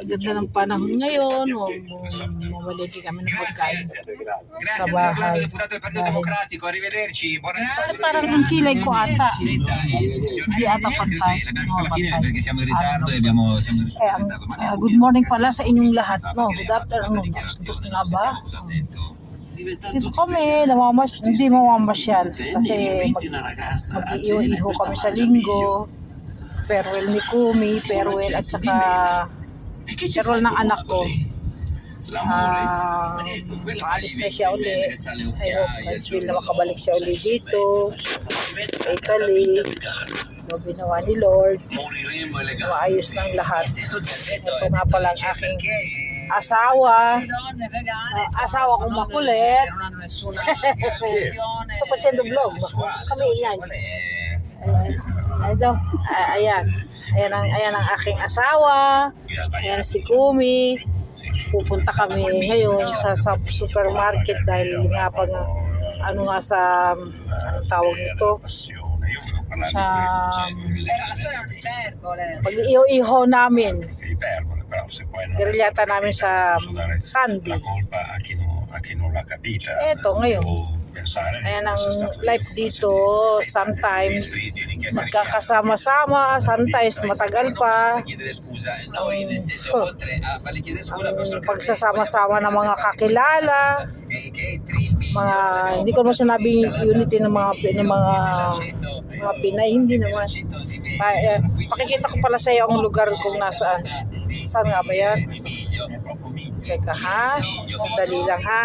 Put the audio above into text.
Ganda ng panahon ngayon. Mamaligi kami ng pagkain sa bahay. Parang ang kilay ko ata. Hindi ata pantay. Good morning pala sa inyong lahat. Good afternoon. Gusto nga ba? Dito kami, hindi mamamasyal kasi mag-iiho kami sa linggo. Farewell ni Kumi, farewell at saka farewell ng anak ko. Maalis na siya uli. I hope God's will na makabalik siya uli dito sa Italy. Binawa ni Lord, maayos ng lahat. Ito nga pala ang aking asawa kong makulit. Sa Pasyendo Vlog kami yan. Ayan ang aking asawa. Ayan si Kumi. Pupunta kami ngayon sa supermarket dahil nga pag anong tawag nito, sa pag-iho namin, garilyata namin sa Sunday. Eto ngayon, ayan ang life dito. Sometimes magkakasama-sama, sometimes matagal pa. Pagsasama-sama ng mga kakilala, hindi ko naman sinabing unity ng mga Pinay, hindi naman. Pakikita ko pala sa iyo ang lugar kung nasaan. Saan nga ba yan? Teka ha, sandali lang ha.